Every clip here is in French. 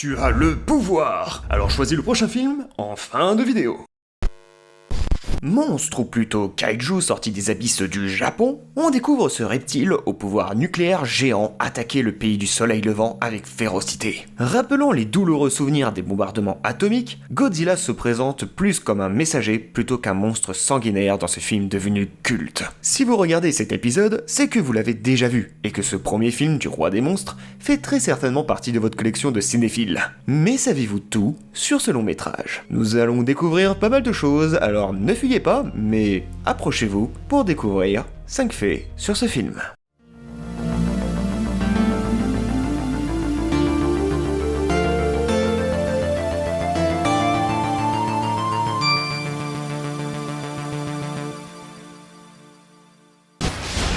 Tu as le pouvoir. Alors choisis le prochain film en fin de vidéo. Monstre ou plutôt kaiju sorti des abysses du Japon, on découvre ce reptile au pouvoir nucléaire géant attaquer le pays du soleil levant avec férocité. Rappelant les douloureux souvenirs des bombardements atomiques, Godzilla se présente plus comme un messager plutôt qu'un monstre sanguinaire dans ce film devenu culte. Si vous regardez cet épisode, c'est que vous l'avez déjà vu, et que ce premier film du roi des monstres fait très certainement partie de votre collection de cinéphiles. Mais savez-vous tout sur ce long métrage? Nous allons découvrir pas mal de choses, alors ne fuyez pas, mais approchez-vous pour découvrir 5 faits sur ce film.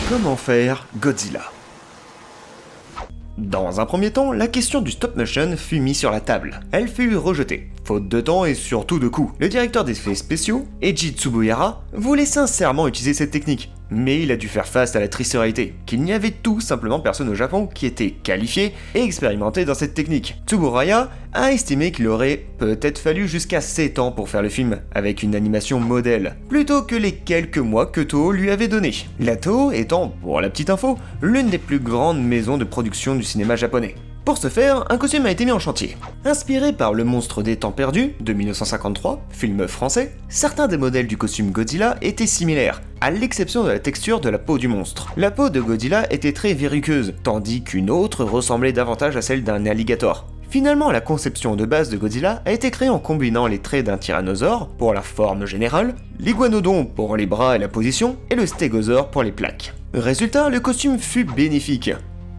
Comment faire Godzilla? Dans un premier temps, la question du stop motion fut mise sur la table. Elle fut rejetée, faute de temps et surtout de coûts. Le directeur d'effets spéciaux, Eiji Tsubuyara, voulait sincèrement utiliser cette technique, mais il a dû faire face à la triste réalité qu'il n'y avait tout simplement personne au Japon qui était qualifié et expérimenté dans cette technique. Tsuburaya a estimé qu'il aurait peut-être fallu jusqu'à 7 ans pour faire le film, avec une animation modèle, plutôt que les quelques mois que Toho lui avait donnés. La Toho étant, pour la petite info, l'une des plus grandes maisons de production du cinéma japonais. Pour ce faire, un costume a été mis en chantier. Inspiré par Le Monstre des Temps Perdus de 1953, film français, certains des modèles du costume Godzilla étaient similaires, à l'exception de la texture de la peau du monstre. La peau de Godzilla était très verruqueuse, tandis qu'une autre ressemblait davantage à celle d'un alligator. Finalement, la conception de base de Godzilla a été créée en combinant les traits d'un tyrannosaure pour la forme générale, l'iguanodon pour les bras et la position, et le stégosaure pour les plaques. Résultat, le costume fut bénéfique.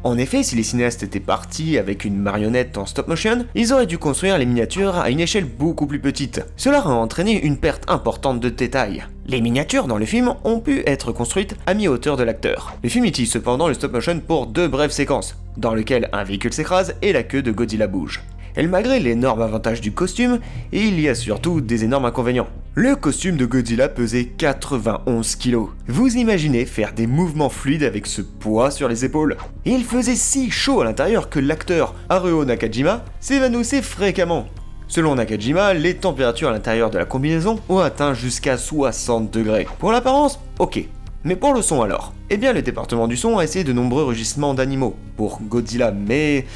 En effet, si les cinéastes étaient partis avec une marionnette en stop motion, ils auraient dû construire les miniatures à une échelle beaucoup plus petite. Cela a entraîné une perte importante de détails. Les miniatures dans le film ont pu être construites à mi-hauteur de l'acteur. Le film utilise cependant le stop motion pour 2 brèves séquences, dans lesquelles un véhicule s'écrase et la queue de Godzilla bouge. Et malgré l'énorme avantage du costume, il y a surtout des énormes inconvénients. Le costume de Godzilla pesait 91 kg. Vous imaginez faire des mouvements fluides avec ce poids sur les épaules? Il faisait si chaud à l'intérieur que l'acteur Haruo Nakajima s'évanouissait fréquemment. Selon Nakajima, les températures à l'intérieur de la combinaison ont atteint jusqu'à 60 degrés. Pour l'apparence, ok. Mais pour le son alors? Eh bien le département du son a essayé de nombreux rugissements d'animaux pour Godzilla, mais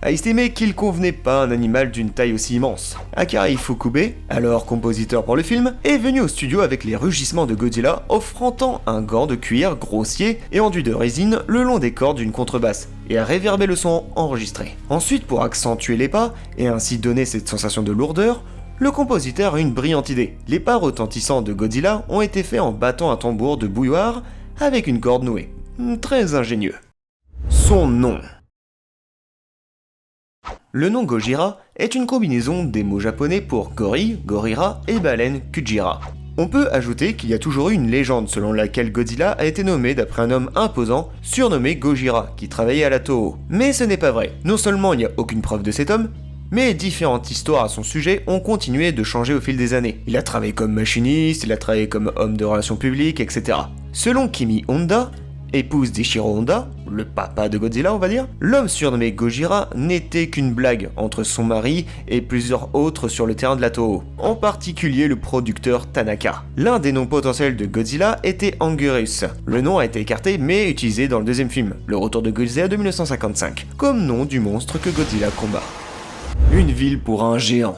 a estimé qu'il convenait pas à un animal d'une taille aussi immense. Akira Ifukube, alors compositeur pour le film, est venu au studio avec les rugissements de Godzilla, offrant un gant de cuir grossier et enduit de résine le long des cordes d'une contrebasse, et a réverbé le son enregistré. Ensuite, pour accentuer les pas, et ainsi donner cette sensation de lourdeur, le compositeur a une brillante idée. Les pas retentissants de Godzilla ont été faits en battant un tambour de bouilloire avec une corde nouée. Très ingénieux. Son nom. Le nom Gojira est une combinaison des mots japonais pour gori, gorira et baleine Kujira. On peut ajouter qu'il y a toujours eu une légende selon laquelle Godzilla a été nommé d'après un homme imposant surnommé Gojira qui travaillait à la Toho. Mais ce n'est pas vrai. Non seulement il n'y a aucune preuve de cet homme, mais différentes histoires à son sujet ont continué de changer au fil des années. Il a travaillé comme machiniste, il a travaillé comme homme de relations publiques, etc. Selon Kimi Honda, épouse d'Ichiro Honda, le papa de Godzilla on va dire, l'homme surnommé Gojira n'était qu'une blague entre son mari et plusieurs autres sur le terrain de la Toho, en particulier le producteur Tanaka. L'un des noms potentiels de Godzilla était Anguirus. Le nom a été écarté mais utilisé dans le deuxième film, Le Retour de Godzilla de 1955, comme nom du monstre que Godzilla combat. Une ville pour un géant.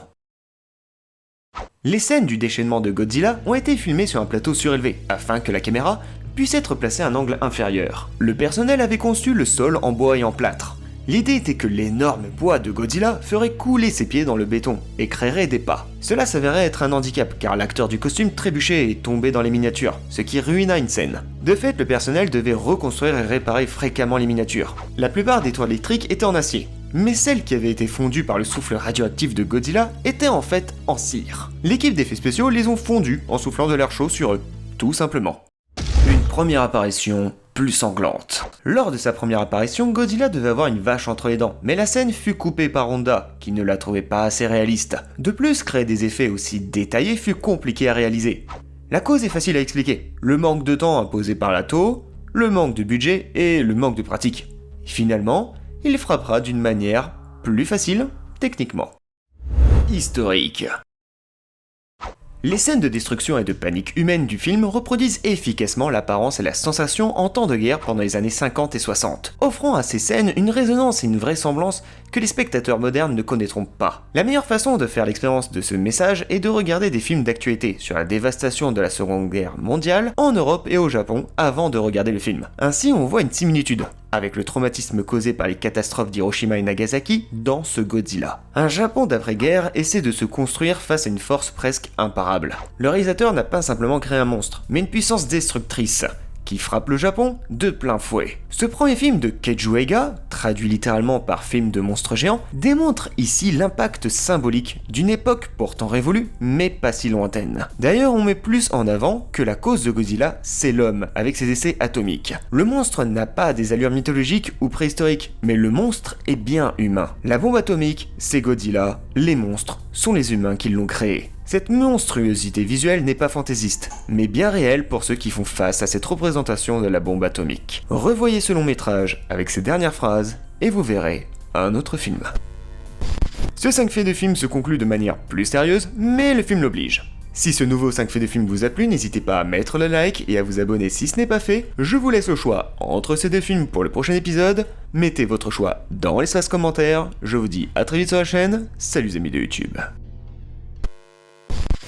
Les scènes du déchaînement de Godzilla ont été filmées sur un plateau surélevé, afin que la caméra puisse être placée à un angle inférieur. Le personnel avait conçu le sol en bois et en plâtre. L'idée était que l'énorme poids de Godzilla ferait couler ses pieds dans le béton et créerait des pas. Cela s'avérait être un handicap car l'acteur du costume trébuchait et tombait dans les miniatures, ce qui ruina une scène. De fait, le personnel devait reconstruire et réparer fréquemment les miniatures. La plupart des toiles électriques étaient en acier, mais celles qui avaient été fondues par le souffle radioactif de Godzilla étaient en fait en cire. L'équipe d'effets spéciaux les ont fondues en soufflant de l'air chaud sur eux, tout simplement. Une première apparition plus sanglante. Lors de sa première apparition, Godzilla devait avoir une vache entre les dents, mais la scène fut coupée par Honda, qui ne la trouvait pas assez réaliste. De plus, créer des effets aussi détaillés fut compliqué à réaliser. La cause est facile à expliquer, le manque de temps imposé par la Toho, le manque de budget et le manque de pratique. Finalement, il frappera d'une manière plus facile techniquement. Historique. Les scènes de destruction et de panique humaine du film reproduisent efficacement l'apparence et la sensation en temps de guerre pendant les années 50 et 60, offrant à ces scènes une résonance et une vraisemblance que les spectateurs modernes ne connaîtront pas. La meilleure façon de faire l'expérience de ce message est de regarder des films d'actualité sur la dévastation de la Seconde Guerre mondiale en Europe et au Japon avant de regarder le film. Ainsi, on voit une similitude avec le traumatisme causé par les catastrophes d'Hiroshima et Nagasaki dans ce Godzilla. Un Japon d'après-guerre essaie de se construire face à une force presque imparable. Le réalisateur n'a pas simplement créé un monstre, mais une puissance destructrice qui frappe le Japon de plein fouet. Ce premier film de Keiju Eiga, traduit littéralement par film de monstre géant, démontre ici l'impact symbolique d'une époque pourtant révolue, mais pas si lointaine. D'ailleurs, on met plus en avant que la cause de Godzilla, c'est l'homme, avec ses essais atomiques. Le monstre n'a pas des allures mythologiques ou préhistoriques, mais le monstre est bien humain. La bombe atomique, c'est Godzilla, les monstres sont les humains qui l'ont créé. Cette monstruosité visuelle n'est pas fantaisiste, mais bien réelle pour ceux qui font face à cette représentation de la bombe atomique. Revoyez ce long métrage avec ses dernières phrases et vous verrez un autre film. Ce 5 faits de film se conclut de manière plus sérieuse, mais le film l'oblige. Si ce nouveau 5 faits de film vous a plu, n'hésitez pas à mettre le like et à vous abonner si ce n'est pas fait. Je vous laisse le choix entre ces deux films pour le prochain épisode. Mettez votre choix dans l'espace commentaire. Je vous dis à très vite sur la chaîne. Salut les amis de YouTube.